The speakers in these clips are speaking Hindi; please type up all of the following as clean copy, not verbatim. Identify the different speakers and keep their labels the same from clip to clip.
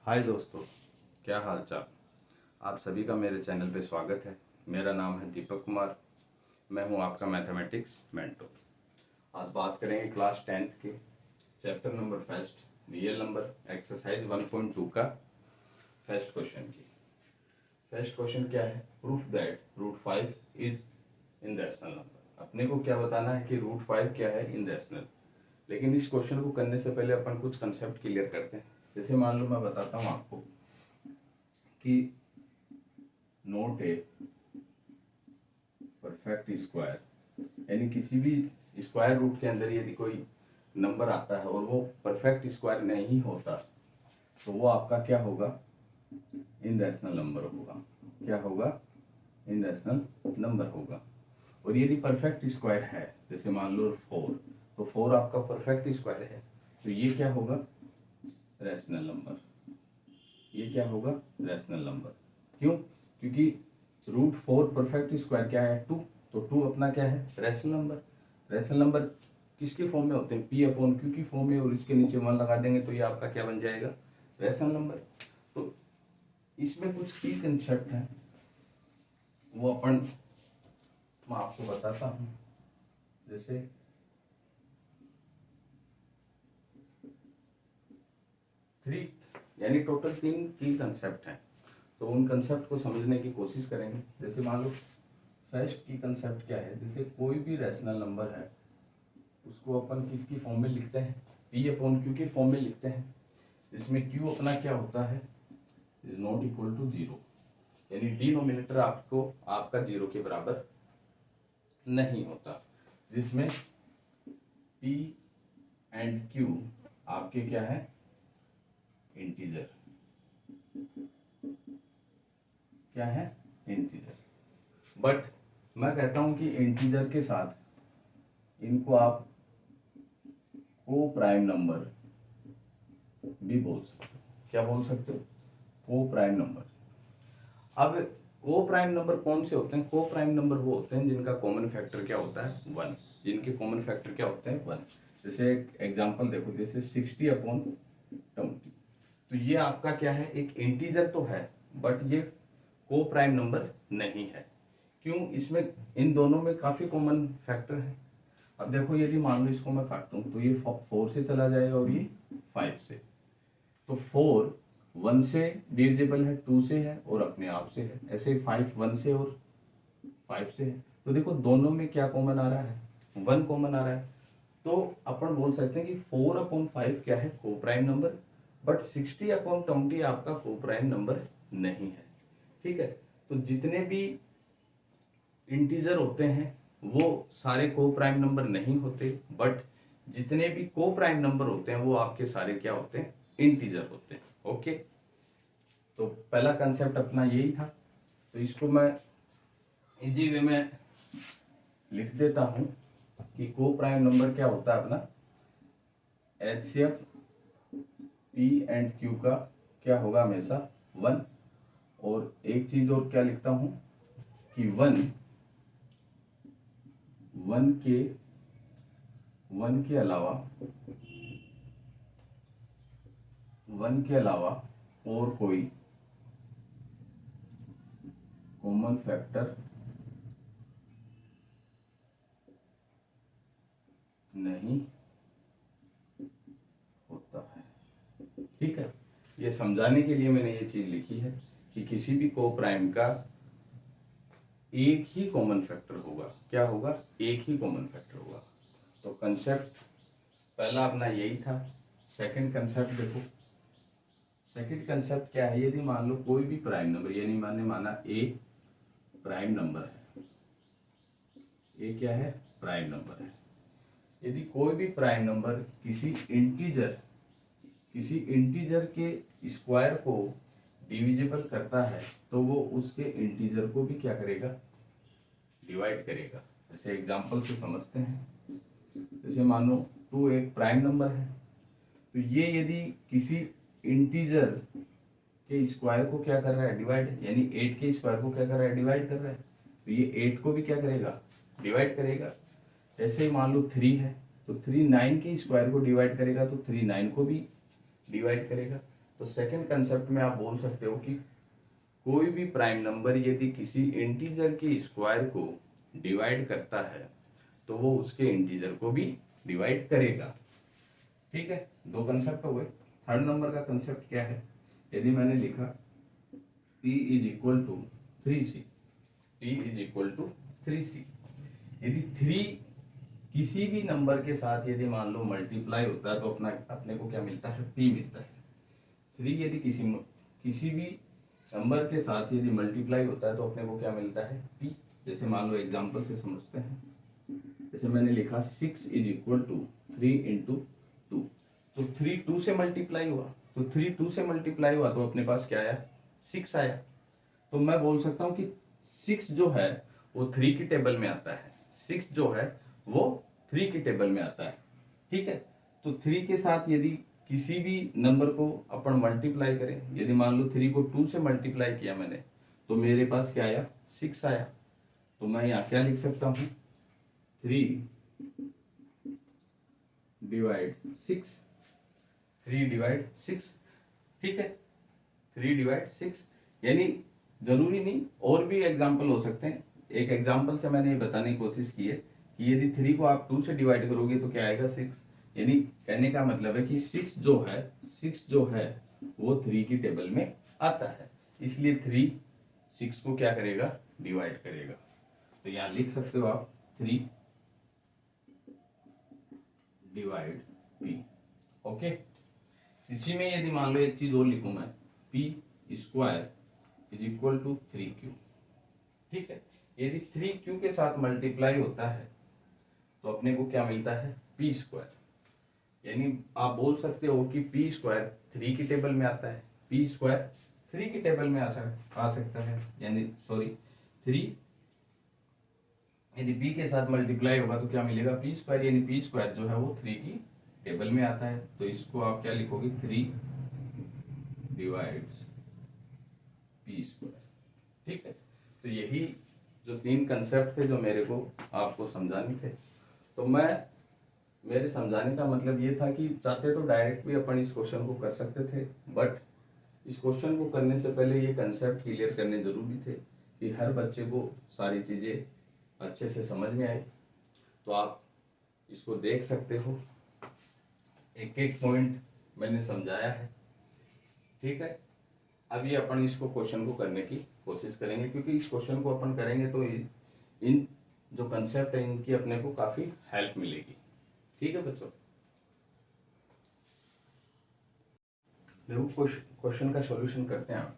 Speaker 1: हाय दोस्तों, क्या हाल चाल। आप सभी का मेरे चैनल पे स्वागत है। मेरा नाम है दीपक कुमार। मैं हूं आपका मैथमेटिक्स मेंटोर। आज बात करेंगे क्लास 10th के chapter number first real number exercise 1.2 का फर्स्ट क्वेश्चन की। फर्स्ट क्वेश्चन क्या है? Proof that root 5 is irrational number. अपने को क्या बताना है कि रूट 5 क्या है इन रैशनल। लेकिन इस क्वेश्चन को करने से पहले अपन कुछ कंसेप्ट क्लियर करते हैं। जैसे मान लो मैं बताता हूँ आपको कि नोट ए परफेक्ट स्क्वायर, यानी किसी भी स्क्वायर रूट के अंदर यदि कोई नंबर आता है और वो परफेक्ट स्क्वायर नहीं होता तो वो आपका क्या होगा? इनरैशनल नंबर होगा। क्या होगा? इनरैशनल नंबर होगा। और यदि परफेक्ट स्क्वायर है, जैसे मान लो 4, तो 4 आपका परफेक्ट स्क्वायर है, तो ये क्या होगा? Rational number. ये क्या होगा? Rational number. क्यों? क्योंकि रूट 4 परफेक्ट स्क्वायर क्या है? 2। तो 2 अपना क्या है? Rational number. रैशनल नंबर किसके फॉर्म में होते हैं? पी अपॉन क्यू की फॉर्म में, और इसके नीचे 1 लगा देंगे तो ये आपका क्या बन जाएगा? Rational number. तो इसमें कुछ की कंसेप्ट है, वो मैं आपको बताता हूँ। जैसे थ्री, यानी टोटल 3 की कंसेप्ट है, तो उन कंसेप्ट को समझने की कोशिश करेंगे। जैसे मान लो फर्स्ट की कंसेप्ट क्या है? जैसे कोई भी रैशनल नंबर है उसको अपन किसकी फॉर्म में लिखते हैं? पी अपॉन क्यू की फॉर्म में लिखते हैं, जिसमें क्यू अपना क्या होता है? इज नॉट इक्वल टू 0, यानी डिनोमिनेटर आपका 0 के बराबर नहीं होता, जिसमें पी एंड क्यू आपके क्या है? इंटीजर। क्या है? इंटीजर। बट मैं कहता हूं कि इंटीजर के साथ इनको आप को प्राइम नंबर भी बोल सकते हो। क्या बोल सकते हो? को प्राइम नंबर। अब को प्राइम नंबर कौन से होते हैं? को प्राइम नंबर वो होते हैं जिनका कॉमन फैक्टर क्या होता है? 1। जिनके कॉमन फैक्टर क्या होते हैं? 1। जैसे एक एग्जांपल देखो, जैसे 60 अपॉन 20, तो ये आपका क्या है? एक इंटीजर तो है, बट ये को प्राइम नंबर नहीं है। क्यों? इसमें इन दोनों में काफी कॉमन फैक्टर है। अब देखो, यदि मान लो इसको मैं काटूं तो ये 4 से चला जाएगा और ये 5 से। तो 4 1 से डिविजिबल है, 2 से है और अपने आप से है। ऐसे 5 1 से और 5 से है। तो देखो दोनों में क्या कॉमन आ रहा है? 1 कॉमन आ रहा है। तो अपन बोल सकते हैं कि 4 अपॉन 5 क्या है? को प्राइम नंबर। बट 60 अपॉन 20 आपका को प्राइम नंबर नहीं है। ठीक है। तो जितने भी इंटीजर होते हैं वो सारे को प्राइम नंबर नहीं होते, बट जितने भी को प्राइम नंबर होते हैं वो आपके सारे क्या होते हैं? इंटीजर होते हैं। ओके। तो पहला कंसेप्ट अपना यही था। तो इसको मैं इजी वे में लिख देता हूं कि को प्राइम नंबर क्या होता है अपना? एचसीएफ पी एंड क्यू का क्या होगा? हमेशा 1। और एक चीज और क्या लिखता हूं कि 1 के अलावा 1 के अलावा और कोई कॉमन फैक्टर नहीं होता है। ठीक है। ये समझाने के लिए मैंने ये चीज लिखी है कि किसी भी को प्राइम का एक ही कॉमन फैक्टर होगा। क्या होगा? एक ही कॉमन फैक्टर होगा। तो कंसेप्ट पहला अपना यही था। सेकंड कंसेप्ट देखो। सेकंड कंसेप्ट क्या है? यदि मान लो कोई भी प्राइम नंबर, यानी मैंने माना ए प्राइम नंबर है। ए क्या है? प्राइम नंबर है। यदि कोई भी प्राइम नंबर किसी इंटीजर के स्क्वायर को डिविजिबल करता है तो वो उसके इंटीजर को भी क्या करेगा? डिवाइड करेगा। जैसे एग्जांपल से समझते हैं। जैसे मानो 2 एक प्राइम नंबर है, तो ये यदि किसी इंटीजर के स्क्वायर को क्या कर रहा है? डिवाइड, यानी 8 के स्क्वायर को क्या कर रहा है? डिवाइड कर रहा है। तो ये 8 को भी क्या करेगा? डिवाइड करेगा। ऐसे ही मान लो 3 है, तो 3 9 के स्क्वायर को डिवाइड करेगा, तो 3 9 को भी डिवाइड करेगा। तो सेकंड कंसेप्ट में आप बोल सकते हो कि कोई भी प्राइम नंबर यदि किसी इंटीजर के स्क्वायर को डिवाइड करता है तो वो उसके इंटीजर को भी डिवाइड करेगा। ठीक है, दो कंसेप्ट हो गए। थर्ड नंबर का कंसेप्ट क्या है? यदि मैंने लिखा p is equal to 3c, p is equal to 3c, यदि 3 किसी भी नंबर के साथ यदि मान लो मल्टीप्लाई होता है तो अपने को क्या मिलता है? p मिलता है। 3 यदि किसी भी नंबर के साथ यदि मल्टीप्लाई होता है तो अपने को क्या मिलता है? p। जैसे मान लो एग्जांपल से समझते हैं, जैसे मैंने लिखा 6 इज इक्वल टू 3 इंटू 2, तो 3 2 से मल्टीप्लाई हुआ, तो 3 2 से मल्टीप्लाई हुआ तो अपने पास क्या आया? 6 आया। तो मैं बोल सकता हूँ कि 6 जो है वो 3 की टेबल में आता है, 6 जो है वो 3 की टेबल में आता है। ठीक है, तो 3 के साथ यदि किसी भी नंबर को अपन मल्टीप्लाई करें, यदि मान लो 3 को 2 से मल्टीप्लाई किया मैंने तो मेरे पास क्या आया? 6 आया। तो मैं यहाँ क्या लिख सकता हूँ? 3 डिवाइड 6, 3 डिवाइड 6। ठीक है, 3 डिवाइड 6, यानी जरूरी नहीं, और भी एग्जाम्पल हो सकते हैं। एक एग्जाम्पल से मैंने ये बताने की कोशिश की है कि यदि 3 को आप 2 से डिवाइड करोगे तो क्या आएगा? 6। यानी कहने का मतलब है कि 6 जो है वो 3 की टेबल में आता है, इसलिए 3 6 को क्या करेगा? डिवाइड करेगा। तो यहाँ लिख सकते हो आप 3 डिवाइड p। ओके, इसी में यदि मान लो एक चीज और लिखूं मैं, p square is equal to 3q। ठीक है, यदि 3q के साथ मल्टीप्लाई होता है तो अपने को क्या मिलता है? p square. यानी आप बोल सकते हो कि p स्क्वायर 3 की टेबल में आता है, p स्क्वायर 3 की टेबल में आ सकता है, यानी सॉरी 3 यदि p के साथ मल्टीप्लाई होगा तो क्या मिलेगा? p स्क्वायर, यानी p स्क्वायर जो है वो 3 की टेबल में आता है। तो इसको आप क्या लिखोगे? 3 डिवाइड्स p स्क्वायर। ठीक है, तो यही जो 3 कंसेप्ट थे जो मेरे को आपको समझाने थे। तो मेरे समझाने का मतलब ये था कि चाहते तो डायरेक्ट भी अपन इस क्वेश्चन को कर सकते थे, बट इस क्वेश्चन को करने से पहले ये कंसेप्ट क्लियर करने जरूरी थे कि हर बच्चे को सारी चीज़ें अच्छे से समझ में आए। तो आप इसको देख सकते हो, एक एक पॉइंट मैंने समझाया है। ठीक है, अभी अपन इसको क्वेश्चन को करने की कोशिश करेंगे, क्योंकि इस क्वेश्चन को अपन करेंगे तो इन जो कंसेप्ट है इनकी अपने को काफ़ी हेल्प मिलेगी। ठीक है बच्चों, देखो क्वेश्चन का सॉल्यूशन करते हैं आप।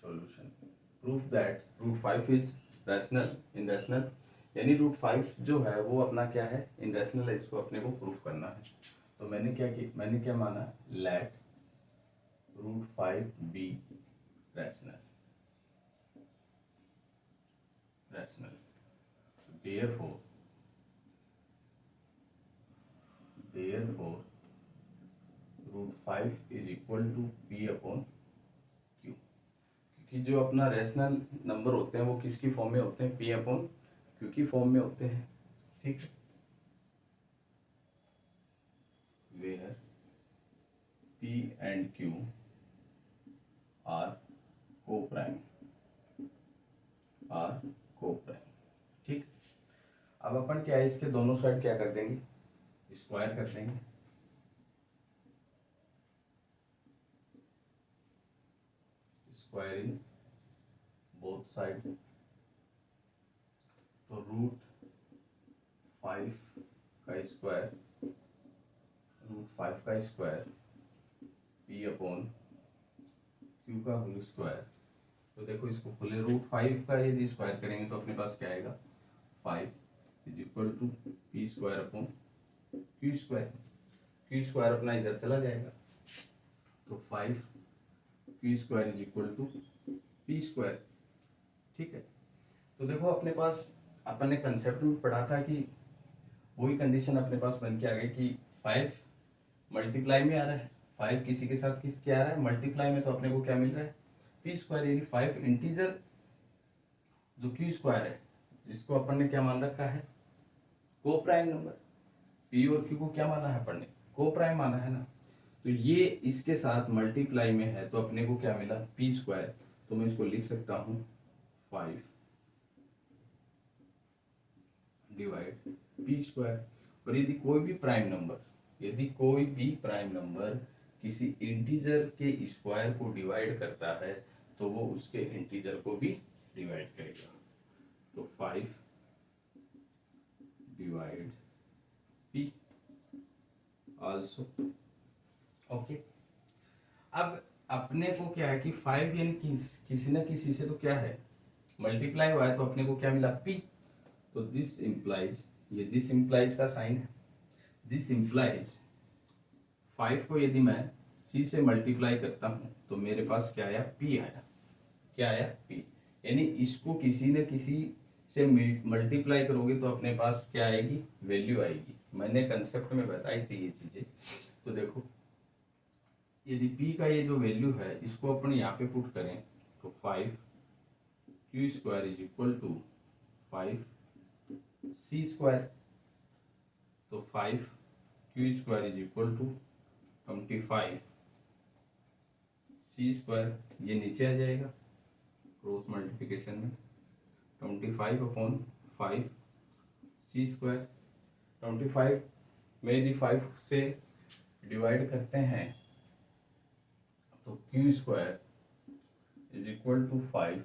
Speaker 1: Solution, proof that root 5 is rational irrational, यानी रूट 5 जो है वो अपना क्या है? इन रैशनल है, इसको अपने को प्रूफ करना है। तो मैंने क्या माना? Let root 5 be rational, therefore root 5 is equal to p upon q, क्योंकि जो अपना रैशनल नंबर होते हैं वो किसकी फॉर्म में होते हैं? p अपॉन q की फॉर्म में होते हैं। ठीक है, where p and q are coprime, ठीक। अब अपन क्या है, इसके दोनों साइड क्या कर देंगे? स्क्वायर कर देंगे। स्क्वायरिंग बोथ साइड, तो रूट 5 का स्क्वायर, p अपॉन q का होल स्क्वायर। तो देखो इसको खोले, रूट 5 का यदि स्क्वायर करेंगे तो अपने पास क्या आएगा? 5 is equal to p square upon q square. q square अपना इधर चला जाएगा, तो 5 q square is equal to p square. ठीक है, तो देखो अपने पास अपन ने कंसेप्ट में पढ़ा था कि वही कंडीशन अपने पास बन के आ गई कि 5 मल्टीप्लाई में आ रहा है, 5 किसी के साथ किस क्या आ रहा है? मल्टीप्लाई में, तो अपने को क्या मिल रहा है? p स्क्वायर, यानी 5 इंटीजर जो q स्क्वायर है जिसको अपन ने क्या मान रखा है? को प्राइम नंबर। p और q को क्या माना है अपन ने? को प्राइम माना है ना। तो ये इसके साथ मल्टीप्लाई में है तो अपने को क्या मिला पी स्क्वायर। तो मैं इसको लिख सकता हूँ 5 डिवाइड पी स्क्वायर। और यदि कोई भी प्राइम नंबर किसी इंटीजर के स्क्वायर को डिवाइड करता है तो वो उसके इंटीजर को भी डिवाइड करेगा। तो 5 डिवाइड पी आल्सो। ओके, अब अपने को क्या है कि 5 यानी किसी न किसी से तो क्या है मल्टीप्लाई हुआ है तो अपने को क्या मिला पी। तो दिस इंप्लाइज, ये दिस इंप्लाइज का साइन है। दिस इंप्लाइज 5 को यदि मैं सी से मल्टीप्लाई करता हूं तो मेरे पास क्या आया पी आया। क्या आया पी, यानी इसको किसी न किसी से मल्टीप्लाई करोगे तो अपने पास क्या आएगी वैल्यू आएगी। मैंने कंसेप्ट में बताई थी ये चीजें। तो देखो यदि p का ये जो वैल्यू है इसको अपन यहाँ पे पुट करें तो 5 Q square is equal to 5 C square. तो 5 Q square is equal to 25 C square, ये नीचे आ जाएगा क्रॉस मल्टीप्लिकेशन में 25 अपॉन 5 सी स्क्वायर। 25 में यदि 5 से डिवाइड करते हैं तो Q square is equal to 5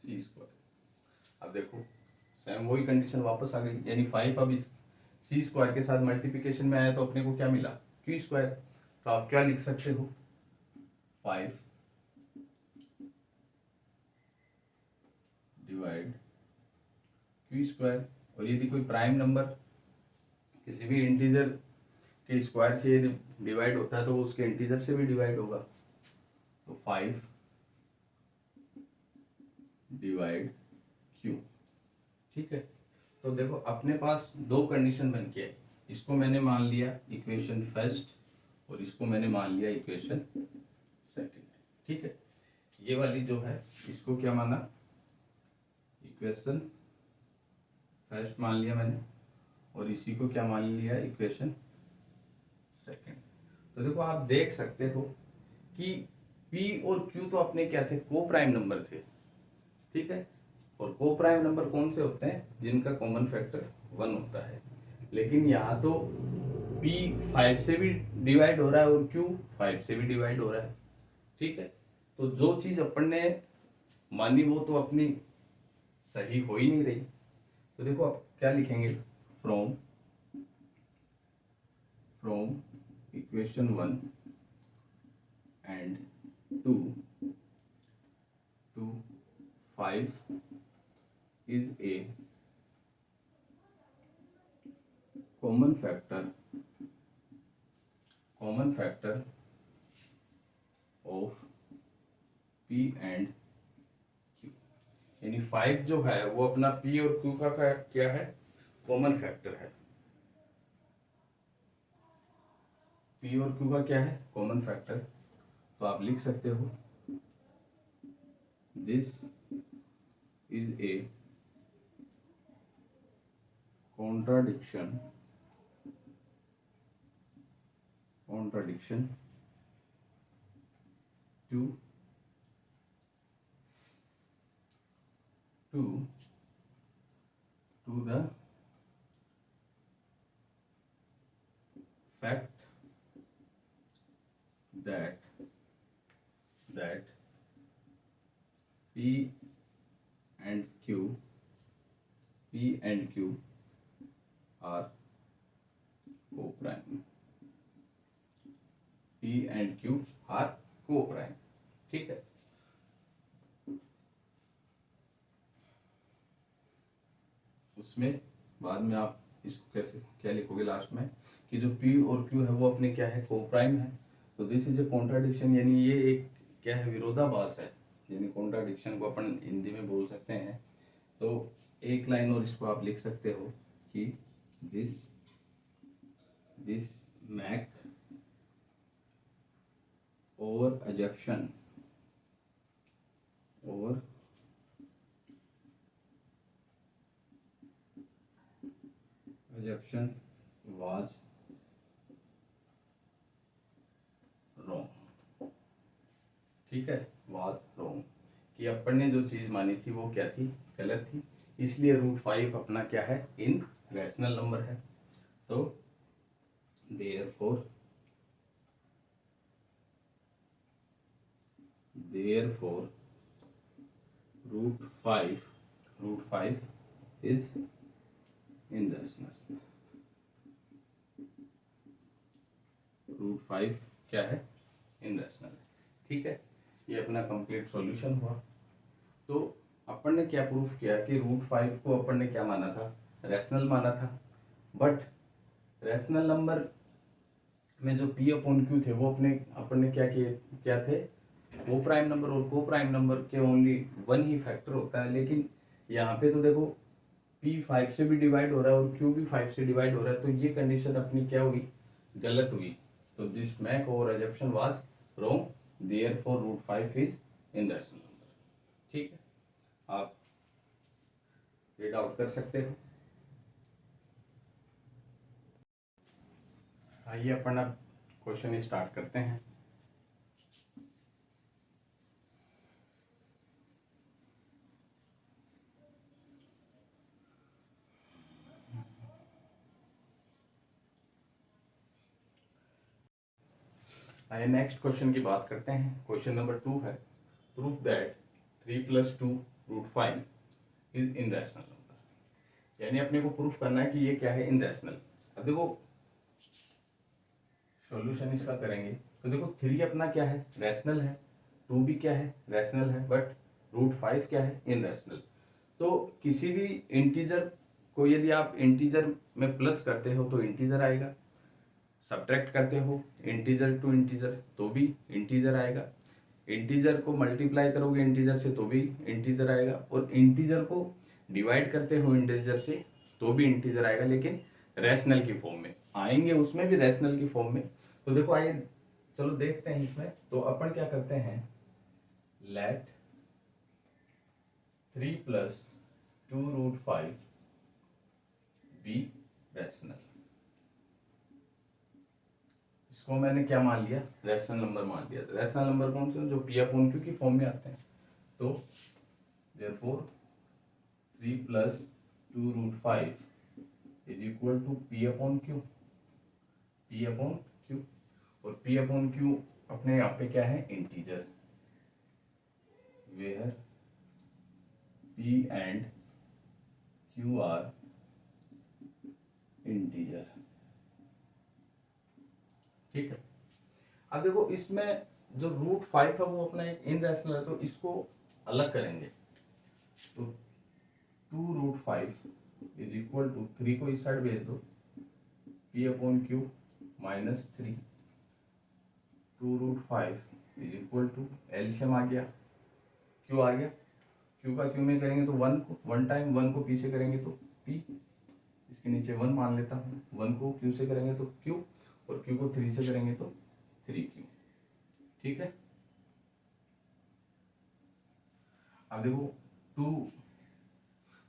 Speaker 1: C square. अब देखो सेम वही कंडीशन वापस आ गई, यानी 5 अब इस सी स्क्वायर के साथ मल्टीप्लिकेशन में आया तो अपने को क्या मिला क्यू स्क्वायर। तो आप क्या लिख सकते हो 5 डिवाइड क्यू स्क्वायर। और यदि कोई प्राइम नंबर किसी भी इंटीजर के स्क्वायर से यदि डिवाइड होता है तो वो उसके इंटीजर से भी डिवाइड होगा। तो 5 डिवाइड क्यू। ठीक है, तो देखो अपने पास दो कंडीशन बन के है। इसको मैंने मान लिया इक्वेशन फर्स्ट और इसको मैंने मान लिया इक्वेशन सेकंड। ठीक है, ये वाली जो है इसको क्या माना इक्वेशन फर्स्ट मान लिया मैंने और इसी को क्या मान लिया इक्वेशन सेकंड। तो देखो आप देख सकते हो कि P और Q तो अपने क्या थे को प्राइम नंबर थे। ठीक है, और को प्राइम नंबर कौन से होते हैं जिनका कॉमन फैक्टर 1 होता है। लेकिन यहाँ तो P 5 से भी डिवाइड हो रहा है और Q 5 से भी डिवाइड हो रहा है। ठीक है, तो जो चीज अपन ने मानी वो तो अपनी सही हो ही नहीं रही। तो देखो आप क्या लिखेंगे from equation 1 and 2 to 5 is a common factor of P and Q। यानी 5 जो है वो अपना P और Q का क्या है कॉमन फैक्टर है। P और Q का क्या है कॉमन फैक्टर। तो आप लिख सकते हो this is a contradiction to the fact that P and Q are co-prime। P and Q are co-prime। ठीक है, उसमें बाद में आप इसको कैसे क्या लिखोगे लास्ट में कि जो P और Q है वो अपने क्या है को-प्राइम है। तो दिस इज ए कॉन्ट्राडिक्शन, यानी ये एक क्या है विरोधाभास है। यानी कॉन्ट्राडिक्शन को अपन हिंदी में बोल सकते हैं। तो एक लाइन और इसको आप लिख सकते हो कि this make over assumption was ठीक है, वाज रॉन्ग, कि अपन ने जो चीज़ मानी थी वो क्या थी, गलत थी, इसलिए रूट 5 अपना क्या है, इन रैशनल नंबर है। तो therefore root 5 is irrational. Root 5 क्या है, इन रैशनल है। ठीक है, ये अपना कंप्लीट सॉल्यूशन हुआ। तो अपन ने क्या प्रूफ किया कि रूट 5 को अपन ने क्या माना था, रैशनल माना था, बट रैशनल नंबर में जो पी अपॉन क्यू थे वो अपने अपन ने क्या किए, क्या थे, को प्राइम नंबर, और को प्राइम नंबर के ओनली वन ही फैक्टर होता है। लेकिन यहाँ पे तो देखो पी 5 से भी डिवाइड हो रहा है और क्यू भी 5 से डिवाइड हो रहा है, तो ये कंडीशन अपनी क्या हुई, गलत हुई। तो this make our assumption was wrong, therefore root 5 is irrational number. ठीक है, आप रीड आउट कर सकते हो। आइए अपन अब क्वेश्चन स्टार्ट करते हैं। आइए नेक्स्ट क्वेश्चन की बात करते हैं। क्वेश्चन नंबर 2 है, proof that 3+2 √5 is irrational number. यानी अपने को प्रूफ करना है कि ये क्या है, इन रैशनल। अब देखो सॉल्यूशन इसका करेंगे तो देखो 3 अपना क्या है, रैशनल है, 2 भी क्या है, रैशनल है, बट रूट 5 क्या है, इन रैशनल। तो किसी भी इंटीजर को यदि आप इंटीजर में प्लस करते हो तो इंटीजर आएगा, सब्ट्रैक्ट करते हो इंटीजर टू इंटीजर तो भी इंटीजर आएगा, इंटीजर को मल्टीप्लाई करोगे इंटीजर से तो भी इंटीजर आएगा, और इंटीजर को डिवाइड करते हो इंटीजर से तो भी इंटीजर आएगा, लेकिन रैशनल की फॉर्म में आएंगे, उसमें भी रैशनल की फॉर्म में। तो देखो आइए चलो देखते हैं इसमें। तो अपन क्या करते हैं, लेट 3+2 √5 बी रैशनल। इसको मैंने क्या मान लिया, रैशनल नंबर मान लिया। रैशनल नंबर कौन से, जो पी अपॉन क्यू की फॉर्म में आते हैं। तो therefore 3+2 √5 is equal to P upon Q, P upon Q, और पी अपॉन क्यू अपने यहाँ पे क्या है, integer, where P and Q are integer. ठीक है, अब देखो इसमें जो √5 है वो अपना एक इन रैशनल है, तो इसको अलग करेंगे। तो 2 √5 इज इक्वल टू 3 को इस साइड भेज दो, P upon Q -3, 2 √5 is equal to LCM आ गया, क्यू आ गया, क्यू का क्यू में करेंगे तो 1 को 1 टाइम 1 को पी से करेंगे तो पी, इसके नीचे 1 मान लेता हूँ, 1 को क्यू से करेंगे तो क्यू, और क्यू को 3 से करेंगे तो 3Q। ठीक है, अब देखो 2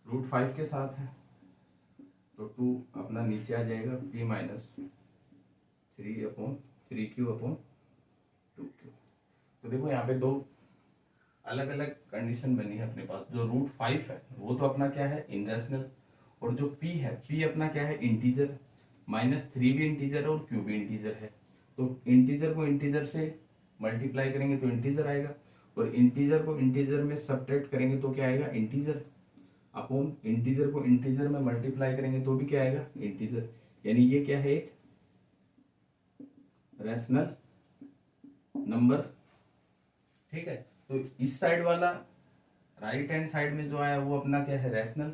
Speaker 1: √5 के साथ है तो 2 अपना नीचे आ जाएगा, P-3/3Q/2Q। तो देखो यहाँ पे दो अलग अलग कंडीशन बनी है अपने पास। जो √5 है वो तो अपना क्या है, इनरेशनल, और जो P है, P अपना क्या है, इंटीजर, -3 भी इंटीजर है और Q भी इंटीजर है। तो इंटीजर को इंटीजर से मल्टीप्लाई करेंगे तो इंटीजर आएगा, और इंटीजर को इंटीजर में सब्ट्रैक्ट करेंगे तो क्या आएगा, इंटीजर, अपॉन इंटीजर को इंटीजर में मल्टीप्लाई करेंगे तो भी क्या आएगा, इंटीजर। यानी ये क्या है, एक रैशनल नंबर। ठीक है, तो इस साइड वाला राइट हैंड साइड में जो आया वो अपना क्या है, रैशनल,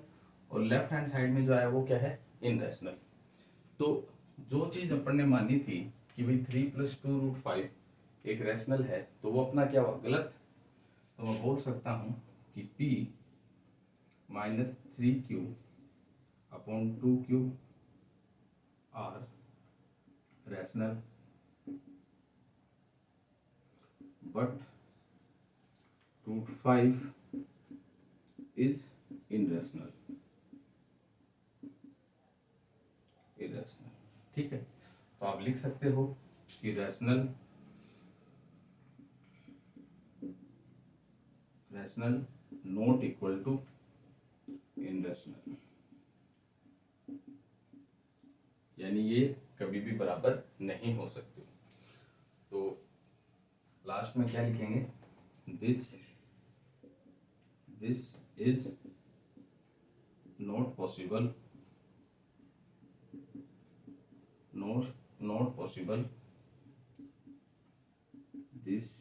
Speaker 1: और लेफ्ट हैंड साइड में जो आया वो क्या है, इन रैशनल। तो जो चीज अपन ने मानी थी कि भाई 3+2 √5 एक रैशनल है, तो वो अपना क्या हुआ, गलत। तो मैं बोल सकता हूँ कि P -3Q/2Q are rational, but √5 is irrational, irrational. ठीक है, तो आप लिख सकते हो कि rational rational not equal to irrational, यानी ये कभी भी बराबर नहीं हो सकते। तो लास्ट में क्या लिखेंगे, this is not possible, not possible, this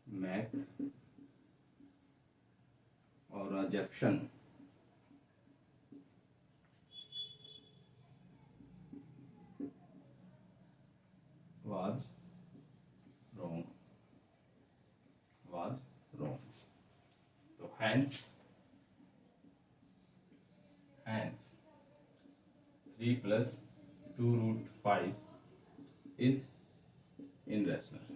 Speaker 1: make our assumption was wrong, तो hence 3 plus 2 root 5 is irrational,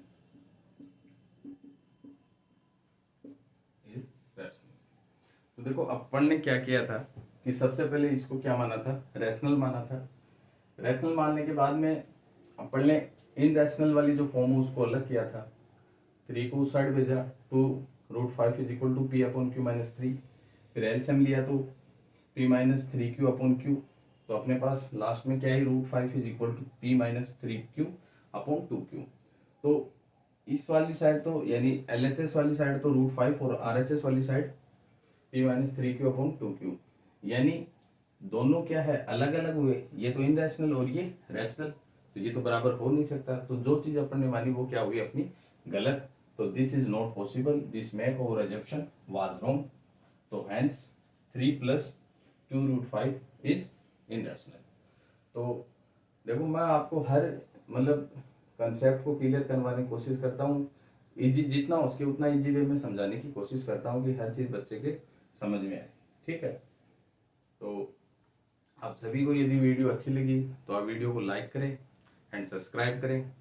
Speaker 1: तो देखो अपन ने क्या किया था कि सबसे पहले इसको क्या माना था, रैशनल माना था। रैशनल मानने के बाद में अपन ने इनरैशनल वाली जो फॉर्म है उसको अलग किया था, 3 को उस साइड भेजा, 2 root 5 is equal to P upon Q minus 3, फिर एलसीएम लिया तो P minus 3 Q upon Q, तो अपने पास लास्ट में क्या है, root 5 is equal to P minus 3 Q upon 2 Q. तो इस वाली साइड तो यानी एलएचएस वाली साइड तो रूट 5 और आरएचएस वाली side P minus 3 Q upon 2 Q, यानी दोनों क्या है, अलग अलग हुए, ये तो इनरैशनल और ये रैशनल, तो ये तो बराबर हो नहीं सकता। तो जो चीज अपन ने मानी वो क्या हुई अपनी गलत। तो this is not possible, this make और अजम्पशन वाज रॉन्ग, तो हेंस 3 प्लस 2 रूट 5 इज इनरैशनल। तो देखो मैं आपको हर मतलब कंसेप्ट को क्लियर करवाने की कोशिश करता हूँ, इजी जितना हो सके उतना इजी वे में समझाने की कोशिश करता हूँ कि हर चीज बच्चे के समझ में आए, ठीक है। तो आप सभी को यदि वीडियो अच्छी लगी तो आप वीडियो को लाइक करें एंड सब्सक्राइब करें।